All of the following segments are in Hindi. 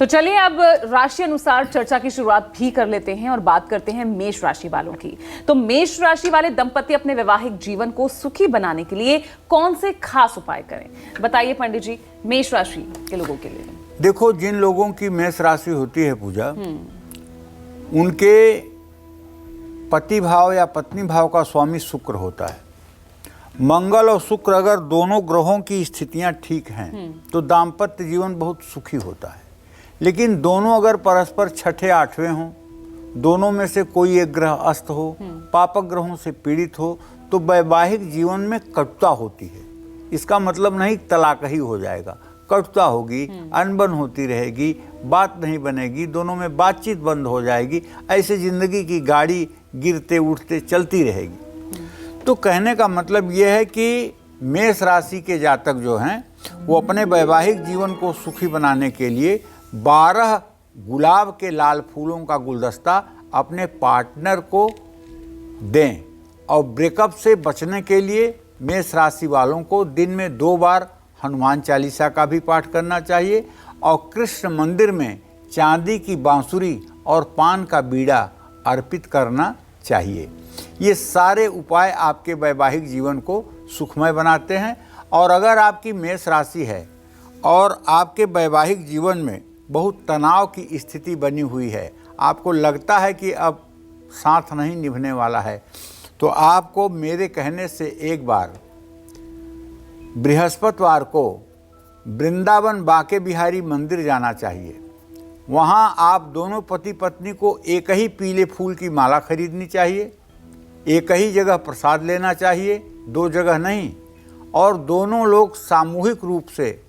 तो चलिए अब राशि अनुसार चर्चा की शुरुआत भी कर लेते हैं और बात करते हैं मेष राशि वालों की। तो मेष राशि वाले दंपति अपने वैवाहिक जीवन को सुखी बनाने के लिए कौन से खास उपाय करें, बताइए पंडित जी, मेष राशि के लोगों के लिए। देखो, जिन लोगों की मेष राशि होती है पूजा, उनके पति भाव या पत्नी भाव का स्वामी शुक्र होता है। मंगल और शुक्र अगर दोनों ग्रहों की स्थितियां ठीक हैं तो दाम्पत्य जीवन बहुत सुखी होता है। लेकिन दोनों अगर परस्पर छठे आठवें हों, दोनों में से कोई एक ग्रह अस्त हो, पापक ग्रहों से पीड़ित हो, तो वैवाहिक जीवन में कटुता होती है। इसका मतलब नहीं तलाक ही हो जाएगा, कटुता होगी, अनबन होती रहेगी, बात नहीं बनेगी, दोनों में बातचीत बंद हो जाएगी। ऐसे जिंदगी की गाड़ी गिरते उठते चलती रहेगी। तो कहने का मतलब यह है कि मेष राशि के जातक जो हैं वो अपने वैवाहिक जीवन को सुखी बनाने के लिए 12 गुलाब के लाल फूलों का गुलदस्ता अपने पार्टनर को दें। और ब्रेकअप से बचने के लिए मेष राशि वालों को दिन में 2 बार हनुमान चालीसा का भी पाठ करना चाहिए और कृष्ण मंदिर में चांदी की बांसुरी और पान का बीड़ा अर्पित करना चाहिए। ये सारे उपाय आपके वैवाहिक जीवन को सुखमय बनाते हैं। और अगर आपकी मेष राशि है और आपके वैवाहिक जीवन में बहुत तनाव की स्थिति बनी हुई है, आपको लगता है कि अब साथ नहीं निभने वाला है, तो आपको मेरे कहने से एक बार बृहस्पतिवार को वृंदावन बांके बिहारी मंदिर जाना चाहिए। वहाँ आप दोनों पति पत्नी को एक ही पीले फूल की माला खरीदनी चाहिए, एक ही जगह प्रसाद लेना चाहिए, 2 जगह नहीं, और दोनों लोग सामूहिक रूप से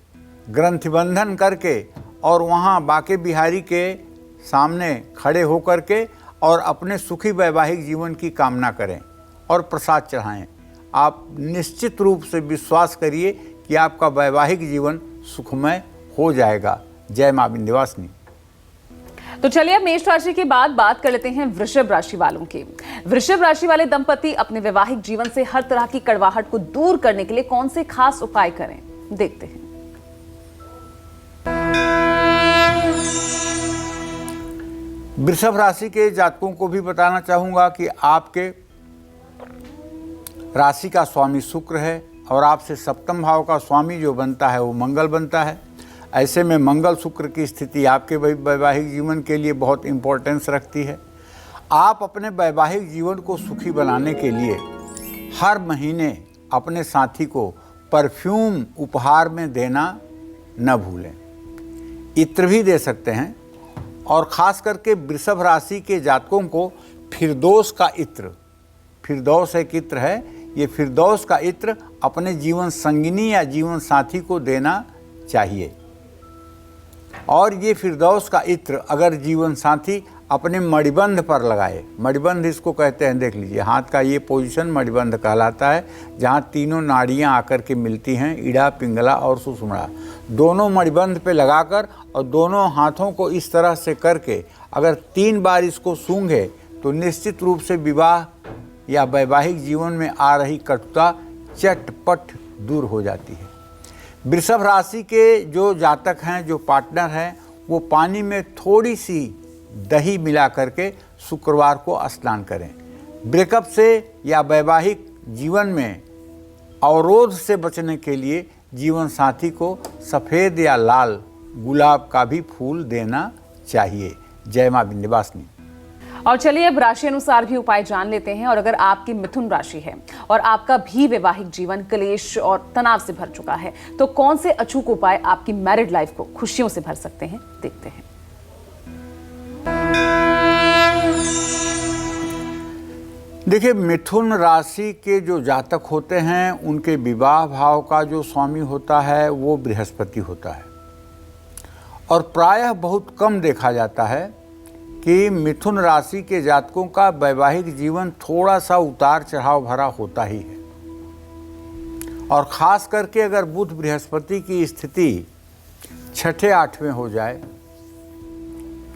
ग्रंथिबंधन करके और वहाँ बांके बिहारी के सामने खड़े होकर के और अपने सुखी वैवाहिक जीवन की कामना करें और प्रसाद चढ़ाएं। आप निश्चित रूप से विश्वास करिए कि आपका वैवाहिक जीवन सुखमय हो जाएगा। जय मां विंध्यवासिनी। तो चलिए अब मेष राशि के बाद बात कर लेते हैं वृषभ राशि वालों की। वृषभ राशि वाले दंपति अपने वैवाहिक जीवन से हर तरह की कड़वाहट को दूर करने के लिए कौन से खास उपाय करें, देखते हैं। वृषभ राशि के जातकों को भी बताना चाहूँगा कि आपके राशि का स्वामी शुक्र है और आपसे सप्तम भाव का स्वामी जो बनता है वो मंगल बनता है। ऐसे में मंगल शुक्र की स्थिति आपके वैवाहिक जीवन के लिए बहुत इम्पोर्टेंस रखती है। आप अपने वैवाहिक जीवन को सुखी बनाने के लिए हर महीने अपने साथी को परफ्यूम उपहार में देना न भूलें। इत्र भी दे सकते हैं और ख़ास करके वृषभ राशि के जातकों को फिरदौस का इत्र, फिरदौस एक इत्र है, ये फिरदौस का इत्र अपने जीवन संगिनी या जीवन साथी को देना चाहिए। और ये फिरदौस का इत्र अगर जीवन साथी अपने मणिबंध पर लगाए, मणिबंध इसको कहते हैं, देख लीजिए हाथ का ये पोजीशन मणिबंध कहलाता है, जहाँ तीनों नाड़ियाँ आकर के मिलती हैं, इड़ा, पिंगला और सुषुम्ना, दोनों मणिबंध पे लगाकर और दोनों हाथों को इस तरह से करके अगर 3 बार इसको सूंघे तो निश्चित रूप से विवाह या वैवाहिक जीवन में आ रही कटुता चटपट दूर हो जाती है। वृषभ राशि के जो जातक हैं, जो पार्टनर हैं, वो पानी में थोड़ी सी दही मिला करके शुक्रवार को स्नान करें। ब्रेकअप से या वैवाहिक जीवन में अवरोध से बचने के लिए जीवन साथी को सफ़ेद या लाल गुलाब का भी फूल देना चाहिए। जय मां विंध्यवासिनी। और चलिए अब राशि अनुसार भी उपाय जान लेते हैं। और अगर आपकी मिथुन राशि है और आपका भी वैवाहिक जीवन क्लेश और तनाव से भर चुका है, तो कौन से अचूक उपाय आपकी मैरिड लाइफ को खुशियों से भर सकते हैं, देखते हैं। देखिए, मिथुन राशि के जो जातक होते हैं उनके विवाह भाव का जो स्वामी होता है वो बृहस्पति होता है। और प्रायः बहुत कम देखा जाता है कि मिथुन राशि के जातकों का वैवाहिक जीवन थोड़ा सा उतार चढ़ाव भरा होता ही है। और ख़ास करके अगर बुध बृहस्पति की स्थिति छठे आठवें हो जाए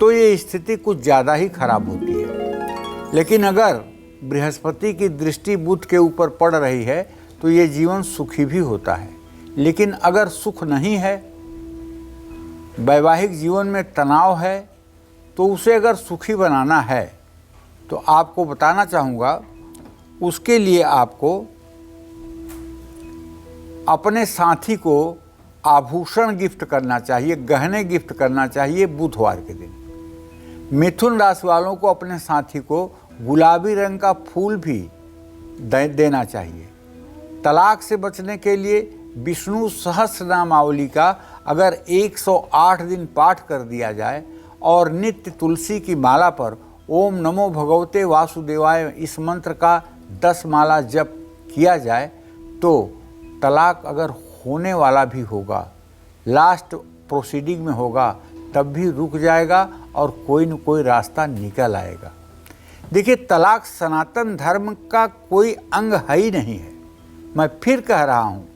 तो ये स्थिति कुछ ज़्यादा ही खराब होती है। लेकिन अगर बृहस्पति की दृष्टि बुध के ऊपर पड़ रही है तो ये जीवन सुखी भी होता है। लेकिन अगर सुख नहीं है वैवाहिक जीवन में तनाव है तो उसे अगर सुखी बनाना है तो आपको बताना चाहूँगा, उसके लिए आपको अपने साथी को आभूषण गिफ्ट करना चाहिए, गहने गिफ्ट करना चाहिए बुधवार के दिन। मिथुन राशि वालों को अपने साथी को गुलाबी रंग का फूल भी देना चाहिए। तलाक से बचने के लिए विष्णु सहस्रनामावली का अगर 108 दिन पाठ कर दिया जाए और नित्य तुलसी की माला पर ओम नमो भगवते वासुदेवाय इस मंत्र का 10 माला जप किया जाए तो तलाक अगर होने वाला भी होगा, लास्ट प्रोसीडिंग में होगा, तब भी रुक जाएगा और कोई न कोई रास्ता निकल आएगा। देखिए, तलाक सनातन धर्म का कोई अंग है ही नहीं है। मैं फिर कह रहा हूँ,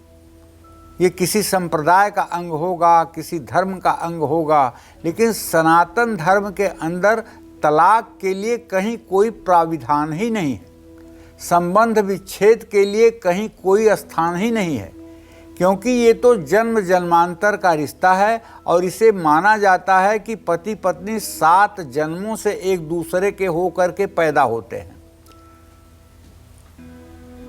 ये किसी संप्रदाय का अंग होगा, किसी धर्म का अंग होगा, लेकिन सनातन धर्म के अंदर तलाक के लिए कहीं कोई प्राविधान ही नहीं है। संबंध विच्छेद के लिए कहीं कोई स्थान ही नहीं है, क्योंकि ये तो जन्म जन्मांतर का रिश्ता है और इसे माना जाता है कि पति पत्नी 7 जन्मों से एक दूसरे के होकर के पैदा होते हैं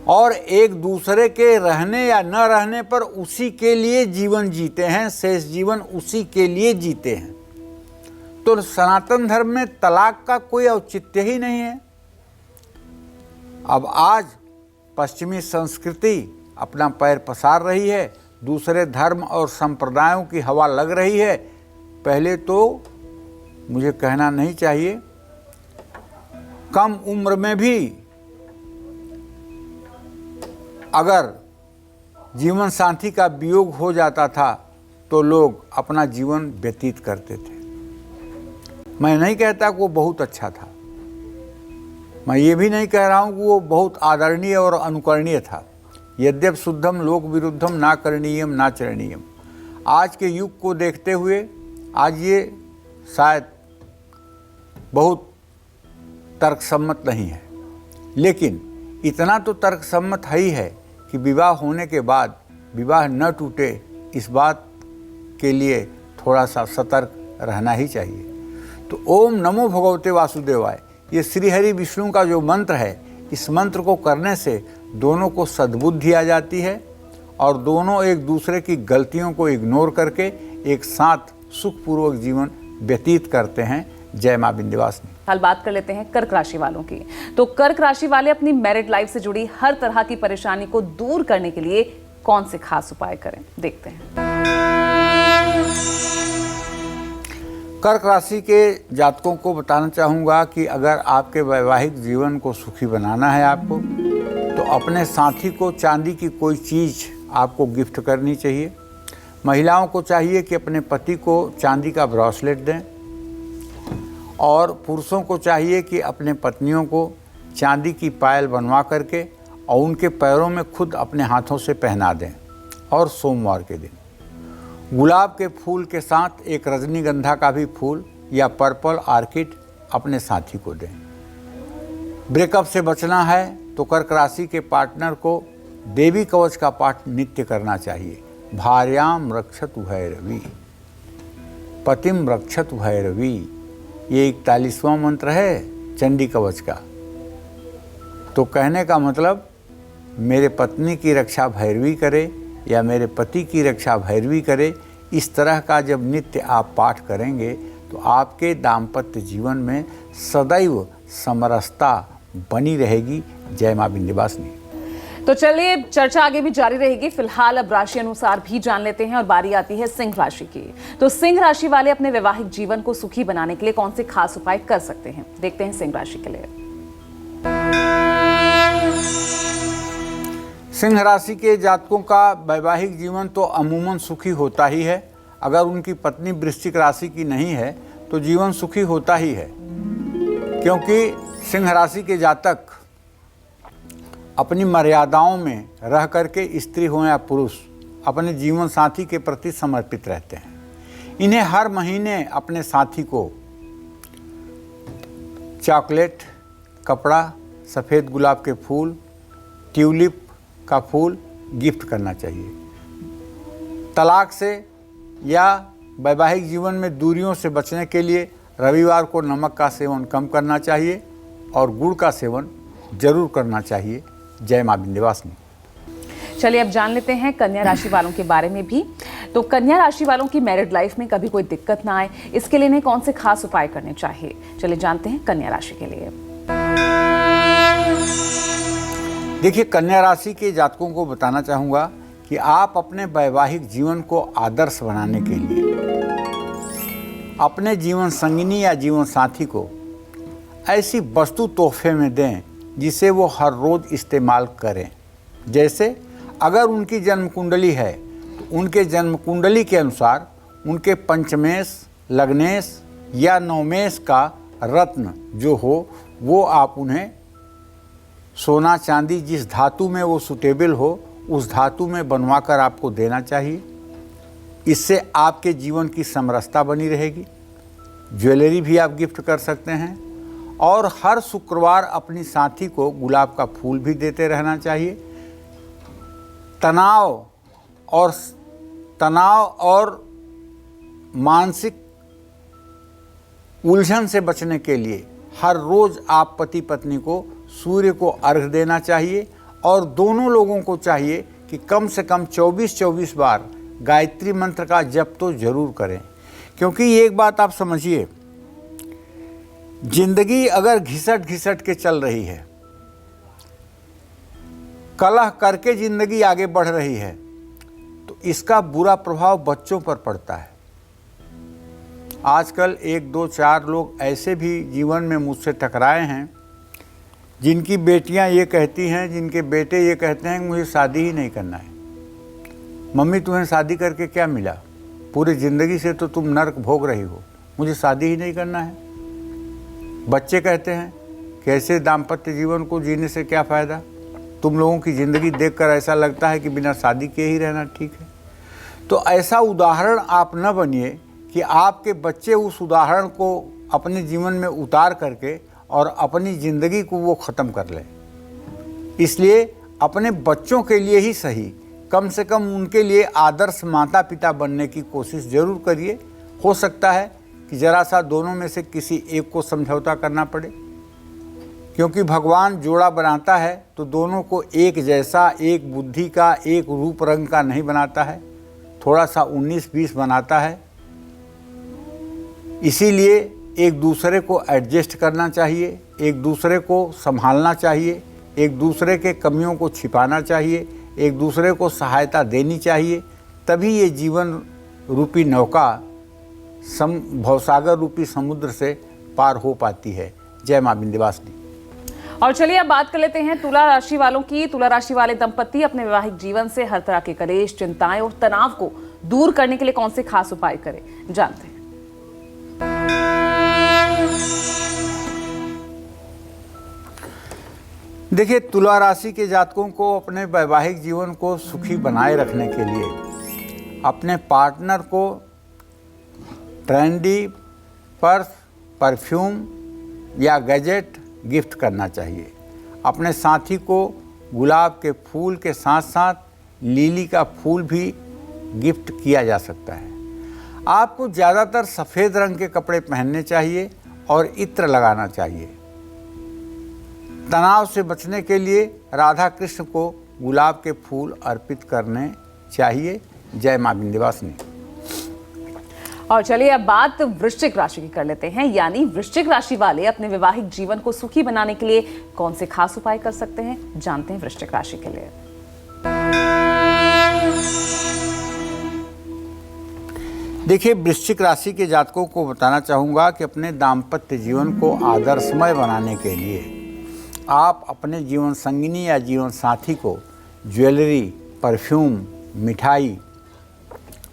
और एक दूसरे के रहने या न रहने पर उसी के लिए जीवन जीते हैं, शेष जीवन उसी के लिए जीते हैं। तो सनातन धर्म में तलाक का कोई औचित्य ही नहीं है। अब आज पश्चिमी संस्कृति अपना पैर पसार रही है, दूसरे धर्म और संप्रदायों की हवा लग रही है। पहले तो मुझे कहना नहीं चाहिए, कम उम्र में भी अगर जीवन साथी का वियोग हो जाता था तो लोग अपना जीवन व्यतीत करते थे। मैं नहीं कहता कि वो बहुत अच्छा था, मैं ये भी नहीं कह रहा हूँ कि वो बहुत आदरणीय और अनुकरणीय था। यद्यप शुद्धम लोक विरुद्धम ना करणीयम ना चरणीयम। आज के युग को देखते हुए आज ये शायद बहुत तर्कसम्मत नहीं है, लेकिन इतना तो तर्कसम्मत है ही है कि विवाह होने के बाद विवाह न टूटे, इस बात के लिए थोड़ा सा सतर्क रहना ही चाहिए। तो ओम नमो भगवते वासुदेवाय, ये श्रीहरि विष्णु का जो मंत्र है, इस मंत्र को करने से दोनों को सद्बुद्धि आ जाती है और दोनों एक दूसरे की गलतियों को इग्नोर करके एक साथ सुखपूर्वक जीवन व्यतीत करते हैं। जय मां विंध्यवासिनी। हाल बात कर लेते हैं कर्क राशि वालों की। तो कर्क राशि वाले अपनी मैरिड लाइफ से जुड़ी हर तरह की परेशानी को दूर करने के लिए कौन से खास उपाय करें, देखते हैं। कर्क राशि के जातकों को बताना चाहूँगा कि अगर आपके वैवाहिक जीवन को सुखी बनाना है आपको, तो अपने साथी को चांदी की कोई चीज़ आपको गिफ्ट करनी चाहिए। महिलाओं को चाहिए कि अपने पति को चांदी का ब्रेसलेट दें और पुरुषों को चाहिए कि अपने पत्नियों को चांदी की पायल बनवा करके और उनके पैरों में खुद अपने हाथों से पहना दें। और सोमवार के दिन गुलाब के फूल के साथ एक रजनीगंधा का भी फूल या पर्पल आर्किड अपने साथी को दें। ब्रेकअप से बचना है तो कर्क राशि के पार्टनर को देवी कवच का पाठ नित्य करना चाहिए। भार्याम रक्षतु भैरवी, पतिम रक्षतु भैरवी, ये 41वां मंत्र है चंडी कवच का। तो कहने का मतलब मेरे पत्नी की रक्षा भैरवी करे या मेरे पति की रक्षा भैरवी करे, इस तरह का जब नित्य आप पाठ करेंगे तो आपके दाम्पत्य जीवन में सदैव समरसता बनी रहेगी। जय मां विंध्यवासिनी। तो चलिए चर्चा आगे भी जारी रहेगी। फिलहाल अब राशि अनुसार भी जान लेते हैं और बारी आती है सिंह राशि की। तो सिंह राशि वाले अपने वैवाहिक जीवन को सुखी बनाने के लिए कौन से खास उपाय कर सकते हैं, देखते हैं सिंह राशि के लिए। सिंह राशि के जातकों का वैवाहिक जीवन तो अमूमन सुखी होता ही है। अगर उनकी पत्नी वृश्चिक राशि की नहीं है तो जीवन सुखी होता ही है, क्योंकि सिंह राशि के जातक अपनी मर्यादाओं में रह करके स्त्री हो या पुरुष अपने जीवन साथी के प्रति समर्पित रहते हैं। इन्हें हर महीने अपने साथी को चॉकलेट, कपड़ा, सफ़ेद गुलाब के फूल, ट्यूलिप का फूल गिफ्ट करना चाहिए। तलाक से या वैवाहिक जीवन में दूरियों से बचने के लिए रविवार को नमक का सेवन कम करना चाहिए और गुड़ का सेवन जरूर करना चाहिए। जय मां विंध्यवासिनी। चलिए अब जान लेते हैं कन्या राशि वालों के बारे में भी। तो कन्या राशि वालों की मैरिड लाइफ में कभी कोई दिक्कत ना आए, इसके लिए इन्हें कौन से खास उपाय करने चाहिए, चलिए जानते हैं कन्या राशि के लिए। देखिए, कन्या राशि के जातकों को बताना चाहूँगा कि आप अपने वैवाहिक जीवन को आदर्श बनाने के लिए अपने जीवन संगिनी या जीवन साथी को ऐसी वस्तु तोहफे में दें जिसे वो हर रोज़ इस्तेमाल करें। जैसे अगर उनकी जन्म कुंडली है तो उनके जन्म कुंडली के अनुसार उनके पंचमेश, लग्नेश या नवमेश का रत्न जो हो वो आप उन्हें सोना चांदी जिस धातु में वो सुटेबल हो उस धातु में बनवाकर आपको देना चाहिए। इससे आपके जीवन की समरसता बनी रहेगी। ज्वेलरी भी आप गिफ्ट कर सकते हैं और हर शुक्रवार अपनी साथी को गुलाब का फूल भी देते रहना चाहिए। तनाव और मानसिक उलझन से बचने के लिए हर रोज़ आप पति पत्नी को सूर्य को अर्घ देना चाहिए और दोनों लोगों को चाहिए कि कम से कम 24-24 बार गायत्री मंत्र का जप तो जरूर करें। क्योंकि एक बात आप समझिए, जिंदगी अगर घिसट घिसट के चल रही है, कलह करके जिंदगी आगे बढ़ रही है, तो इसका बुरा प्रभाव बच्चों पर पड़ता है। आजकल 1, 2, 4 लोग ऐसे भी जीवन में मुझसे टकराए हैं जिनकी बेटियां ये कहती हैं, जिनके बेटे ये कहते हैं कि मुझे शादी ही नहीं करना है। मम्मी तुम्हें शादी करके क्या मिला? पूरी ज़िंदगी से तो तुम नर्क भोग रही हो, मुझे शादी ही नहीं करना है। बच्चे कहते हैं कैसे दाम्पत्य जीवन को जीने से क्या फ़ायदा, तुम लोगों की ज़िंदगी देखकर ऐसा लगता है कि बिना शादी के ही रहना ठीक है। तो ऐसा उदाहरण आप न बनिए कि आपके बच्चे उस उदाहरण को अपने जीवन में उतार करके और अपनी ज़िंदगी को वो ख़त्म कर लें। इसलिए अपने बच्चों के लिए ही सही, कम से कम उनके लिए आदर्श माता पिता बनने की कोशिश ज़रूर करिए। हो सकता है कि ज़रा सा दोनों में से किसी एक को समझौता करना पड़े, क्योंकि भगवान जोड़ा बनाता है तो दोनों को एक जैसा, एक बुद्धि का, एक रूप रंग का नहीं बनाता है, थोड़ा सा 19-20 बनाता है। इसीलिए एक दूसरे को एडजस्ट करना चाहिए, एक दूसरे को संभालना चाहिए, एक दूसरे के कमियों को छिपाना चाहिए, एक दूसरे को सहायता देनी चाहिए। तभी ये जीवन रूपी नौका भवसागर रूपी समुद्र से पार हो पाती है। जय मां विंध्यवासिनी। और चलिए अब बात कर लेते हैं तुला राशि वालों की। तुला राशि वाले दंपत्ति अपने वैवाहिक जीवन से हर तरह के कलेश, चिंताएं और तनाव को दूर करने के लिए कौन से खास उपाय करें, जानते हैं। देखिए, तुला राशि के जातकों को अपने वैवाहिक जीवन को सुखी बनाए रखने के लिए अपने पार्टनर को ट्रेंडी पर्स, परफ्यूम या गैजेट गिफ्ट करना चाहिए। अपने साथी को गुलाब के फूल के साथ साथ लिली का फूल भी गिफ्ट किया जा सकता है। आपको ज़्यादातर सफ़ेद रंग के कपड़े पहनने चाहिए और इत्र लगाना चाहिए। तनाव से बचने के लिए राधा कृष्ण को गुलाब के फूल अर्पित करने चाहिए। जय मां विंध्यवासिनी। और चलिए अब बात वृश्चिक राशि की कर लेते हैं। यानी वृश्चिक राशि वाले अपने वैवाहिक जीवन को सुखी बनाने के लिए कौन से खास उपाय कर सकते हैं, जानते हैं वृश्चिक राशि के लिए। देखिए, वृश्चिक राशि के जातकों को बताना चाहूँगा कि अपने दाम्पत्य जीवन को आदर्शमय बनाने के लिए आप अपने जीवन संगिनी या जीवन साथी को ज्वेलरी, परफ्यूम, मिठाई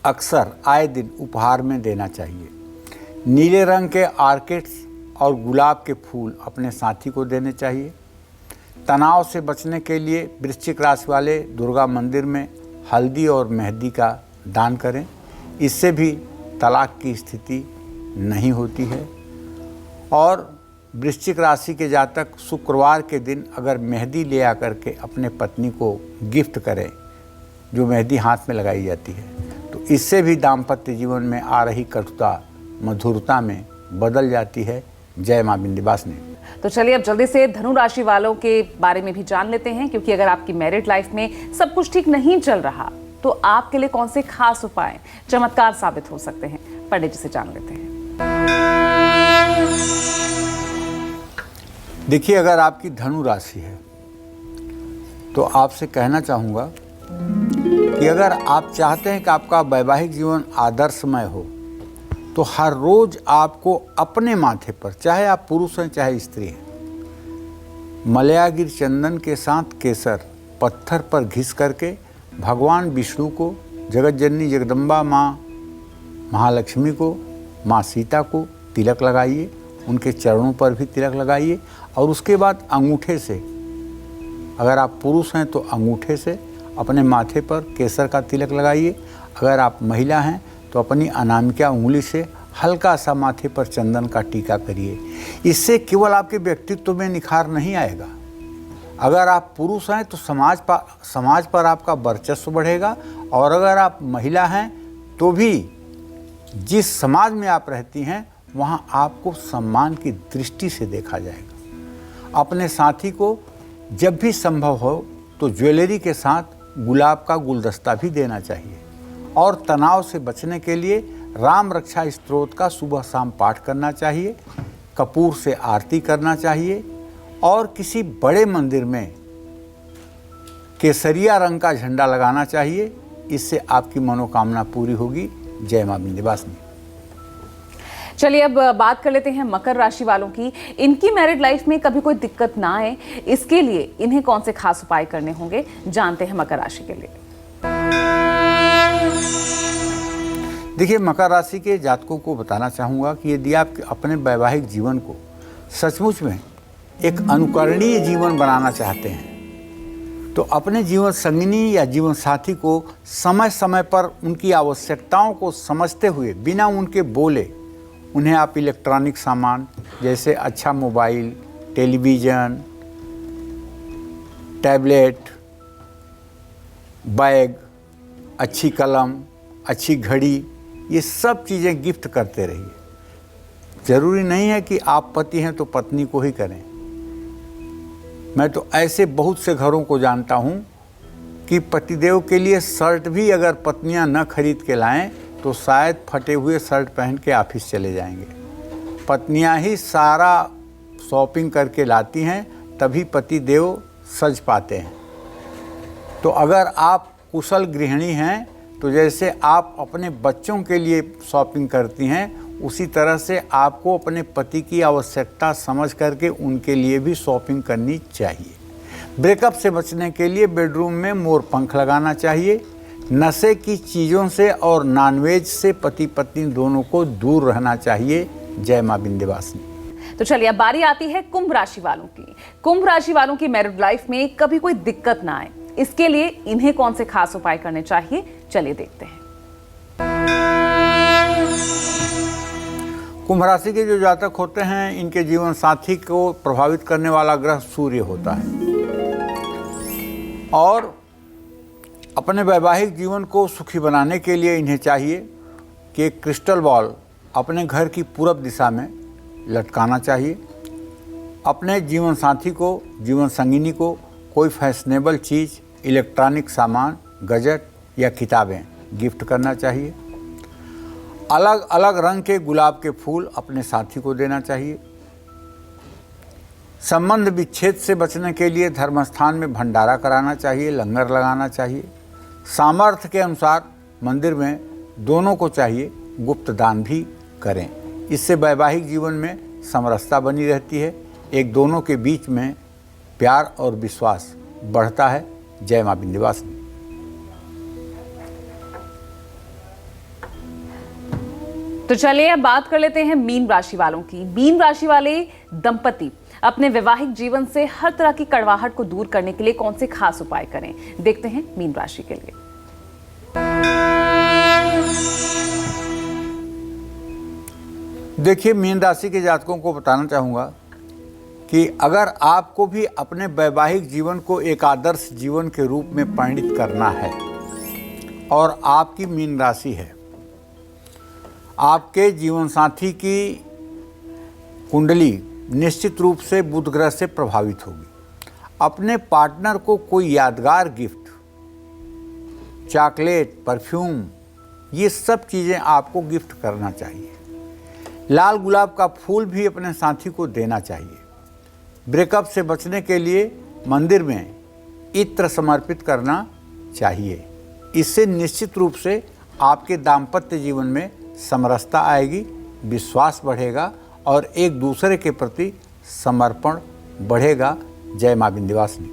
अक्सर आए दिन उपहार में देना चाहिए। नीले रंग के ऑर्किड्स और गुलाब के फूल अपने साथी को देने चाहिए। तनाव से बचने के लिए वृश्चिक राशि वाले दुर्गा मंदिर में हल्दी और मेहंदी का दान करें। इससे भी तलाक की स्थिति नहीं होती है। और वृश्चिक राशि के जातक शुक्रवार के दिन अगर मेहंदी ले आकर के अपने पत्नी को गिफ्ट करें, जो मेहंदी हाथ में लगाई जाती है, तो इससे भी दाम्पत्य जीवन में आ रही कटुता मधुरता में बदल जाती है। जय मां विंध्यवासिनी। तो चलिए अब जल्दी से धनु राशि वालों के बारे में भी जान लेते हैं, क्योंकि अगर आपकी मैरिड लाइफ में सब कुछ ठीक नहीं चल रहा तो आपके लिए कौन से खास उपाय चमत्कार साबित हो सकते हैं, पंडित जी से जान लेते हैं। देखिए, अगर आपकी धनु राशि है तो आपसे कहना चाहूँगा कि अगर आप चाहते हैं कि आपका वैवाहिक जीवन आदर्शमय हो तो हर रोज आपको अपने माथे पर, चाहे आप पुरुष हैं चाहे स्त्री हैं, मलयागिर चंदन के साथ केसर पत्थर पर घिस करके भगवान विष्णु को, जगत जननी जगदम्बा माँ महालक्ष्मी को, माँ सीता को तिलक लगाइए, उनके चरणों पर भी तिलक लगाइए और उसके बाद अंगूठे से, अगर आप पुरुष हैं तो अंगूठे से अपने माथे पर केसर का तिलक लगाइए, अगर आप महिला हैं तो अपनी अनामिका उंगली से हल्का सा माथे पर चंदन का टीका करिए। इससे केवल आपके व्यक्तित्व में निखार नहीं आएगा, अगर आप पुरुष हैं तो समाज पर आपका वर्चस्व बढ़ेगा, और अगर आप महिला हैं तो भी जिस समाज में आप रहती हैं वहाँ आपको सम्मान की दृष्टि से देखा जाएगा। अपने साथी को जब भी संभव हो तो ज्वेलरी के साथ गुलाब का गुलदस्ता भी देना चाहिए, और तनाव से बचने के लिए राम रक्षा स्तोत्र का सुबह शाम पाठ करना चाहिए, कपूर से आरती करना चाहिए, और किसी बड़े मंदिर में केसरिया रंग का झंडा लगाना चाहिए। इससे आपकी मनोकामना पूरी होगी। जय मां विंध्यवासिनी। चलिए अब बात कर लेते हैं मकर राशि वालों की। इनकी मैरिड लाइफ में कभी कोई दिक्कत ना आए, इसके लिए इन्हें कौन से खास उपाय करने होंगे, जानते हैं मकर राशि के लिए। देखिए, मकर राशि के जातकों को बताना चाहूँगा कि यदि आप अपने वैवाहिक जीवन को सचमुच में एक अनुकरणीय जीवन बनाना चाहते हैं तो अपने जीवन संगिनी या जीवन साथी को समय समय पर उनकी आवश्यकताओं को समझते हुए बिना उनके बोले उन्हें आप इलेक्ट्रॉनिक सामान जैसे अच्छा मोबाइल, टेलीविज़न, टैबलेट, बैग, अच्छी कलम, अच्छी घड़ी, ये सब चीज़ें गिफ्ट करते रहिए। ज़रूरी नहीं है कि आप पति हैं तो पत्नी को ही करें। मैं तो ऐसे बहुत से घरों को जानता हूँ कि पतिदेव के लिए शर्ट भी अगर पत्नियाँ न खरीद के लाएं तो शायद फटे हुए शर्ट पहन के ऑफिस चले जाएंगे। पत्नियाँ ही सारा शॉपिंग करके लाती हैं, तभी पतिदेव सज पाते हैं। तो अगर आप कुशल गृहिणी हैं तो जैसे आप अपने बच्चों के लिए शॉपिंग करती हैं, उसी तरह से आपको अपने पति की आवश्यकता समझ करके उनके लिए भी शॉपिंग करनी चाहिए। ब्रेकअप से बचने के लिए बेडरूम में मोर पंख लगाना चाहिए। नशे की चीज़ों से और नॉनवेज से पति पत्नी दोनों को दूर रहना चाहिए। जय मां विंध्यवासिनी। तो चलिए अब बारी आती है कुंभ राशि वालों की। कुंभ राशि वालों की मैरिड लाइफ में कभी कोई दिक्कत ना आए, इसके लिए इन्हें कौन से खास उपाय करने चाहिए, चलिए देखते हैं। कुंभ राशि के जो जातक होते हैं, इनके जीवन साथी को प्रभावित करने वाला ग्रह सूर्य होता है, और अपने वैवाहिक जीवन को सुखी बनाने के लिए इन्हें चाहिए कि एक क्रिस्टल बॉल अपने घर की पूरब दिशा में लटकाना चाहिए। अपने जीवन साथी को, जीवन संगिनी को कोई फैशनेबल चीज़, इलेक्ट्रॉनिक सामान, गजट या किताबें गिफ्ट करना चाहिए। अलग अलग रंग के गुलाब के फूल अपने साथी को देना चाहिए। संबंध विच्छेद से बचने के लिए धर्मस्थान में भंडारा कराना चाहिए, लंगर लगाना चाहिए। सामर्थ्य के अनुसार मंदिर में दोनों को चाहिए गुप्त दान भी करें। इससे वैवाहिक जीवन में समरसता बनी रहती है, एक दोनों के बीच में प्यार और विश्वास बढ़ता है। जय मां विंध्यवासिनी। तो चलिए अब बात कर लेते हैं मीन राशि वालों की। मीन राशि वाले दंपति अपने वैवाहिक जीवन से हर तरह की कड़वाहट को दूर करने के लिए कौन से खास उपाय करें, देखते हैं मीन राशि के लिए। देखिए, मीन राशि के जातकों को बताना चाहूँगा कि अगर आपको भी अपने वैवाहिक जीवन को एक आदर्श जीवन के रूप में परिणित करना है और आपकी मीन राशि है। आपके जीवन साथी की कुंडली निश्चित रूप से बुध ग्रह से प्रभावित होगी। अपने पार्टनर को कोई यादगार गिफ्ट, चॉकलेट, परफ्यूम, ये सब चीज़ें आपको गिफ्ट करना चाहिए। लाल गुलाब का फूल भी अपने साथी को देना चाहिए। ब्रेकअप से बचने के लिए मंदिर में इत्र समर्पित करना चाहिए। इससे निश्चित रूप से आपके दाम्पत्य जीवन में समरसता आएगी, विश्वास बढ़ेगा और एक दूसरे के प्रति समर्पण बढ़ेगा। जय मां विंध्यवासिनी।